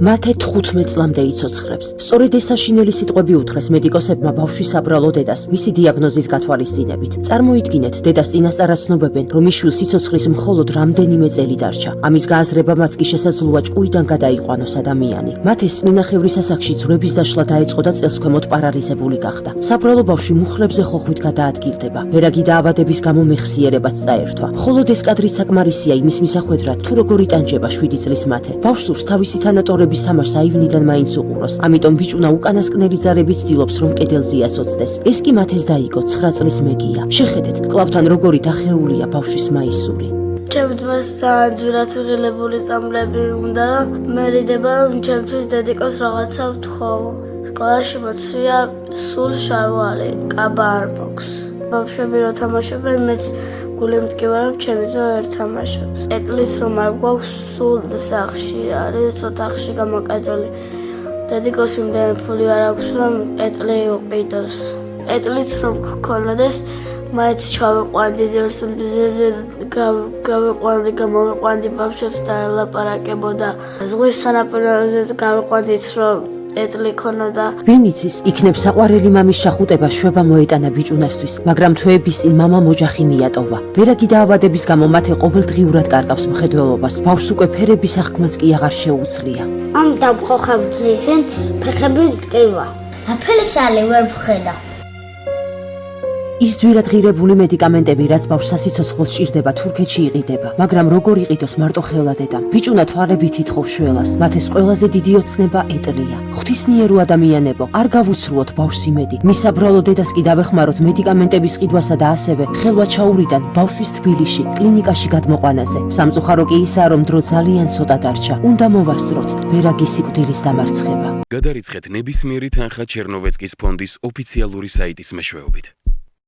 მათე 15 წლამდე იცოცხლებს. სწორედ ეს საშინელი სიტყვები უთხრეს მედიკოსებმა ბავშვის საბრალო დედას მისი დიაგნოზის გათვალისწინებით. წარმოიდგინეთ, დედას წინასწარ აცნობებენ, რომ ის შვილს სიცოცხლის მხოლოდ რამდენიმე წელი დარჩა. ამის გააზრება მას კი შესაძლოა ჭკუიდან გადაიყვანოს ადამიანი. მათეს წინახევრის ასაკში ძვლების დაშლა დაეწყო და წელს ქვემოთ პარალიზებული გახდა. საბრალო ბავშვი მუხლებზე ხოხვით გადაადგილდება. ვერაგი დაავადების გამო მეხსიერებაც წაერთვა. მხოლოდ ეს კადრიც საკმარისია იმის მისახვედრად, თუ როგორ იტანჯება 7 წლის მათე. ბავშვს თავისი თანატორების თამაშს აივნიდან მაინც უყუროს. ამიტომ ბიჭუნა უკანასკნელი ზარებით ცდილობს, რომ კედელზე ასოცდეს. ეს კი მათეს დაიგო 9 წლის მეგია. შეხედეთ, კლავთან როგორი დახეულია ბავშვის მაისური. ჩემს მას საჯურად ღილებული წამლები უნდა, რომ მერიდება, რომ ჩემთვის დედიკოს რაღაცა ვთხოვო. სკოლაში მოცვია სულ შარვალი, კაბა არ მოგს. ბავშვები რო თამაშობენ, მეც გული მტკივა, რომ ჩემი ძმა ვერ თამაშობს. ეტლის რომ არ გვაქვს სულ სახლში, არის ცოტა ხში გამოკეტილი. დედიკოს იმდენი ფული არ აქვს, რომ ეტლი უყიდოს. ეტლიც რომ გქონოდეს, მაინც ჩავიყვანდი ძელს მზეზე, გამოვიყვანდი ბავშვებს და ელაპარაკებოდა. ზღვის სანაპიროზე გავიყვანდით, რომ ეტლი ქონოდა. ვინ იცის, იქნებ საყვარელი მამის შახუტება შვება მოეტანა ბიჭუნასთვის, მაგრამ თვეების წინ მამა მოჯახი მიატოვა. ვერაგი დაავადების გამო მათე ყოველდღიურად კარგავს მხედველობას. ბავშვს უკვე ფერების აღქმაც კი აღარ შეუძლია. ამ დამხოხებძისენ ფეხები მტკივა. აფელსალი ვერ ვხედა. ის ძვირადღირებული მედიკამენტები, რაც ბავშვს სასიცოცხლოს სჭირდება, თურქეთში იყიდება, მაგრამ როგორ იყიდოს მარტო ხელა დედამ. ბიჭუნა თვალებით ითხოვს შველას. მათეს ყველაზე დიდი ოცნება ეტლია. ღვთისმიერო ადამიანებო, არ გავუცრუოთ ბავშვს იმედი. მის საბრალო დედას კი დავეხმაროთ მედიკამენტების ყიდვასა და ასევე ხელვა ჩაურიდან ბავშვის თბილისში, კლინიკაში გადმოყვანაზე. სამწუხარო კი ისაა, რომ დრო ძალიან ცოტა დარჩა. უნდა მოვასწროთ ვერაგი სიკვდილის დამარცხება. გადარიცხეთ ნებისმიერი თანხა ჩერნოვეცკის ფონდის ოფიციალური საიტის მეშვეობით.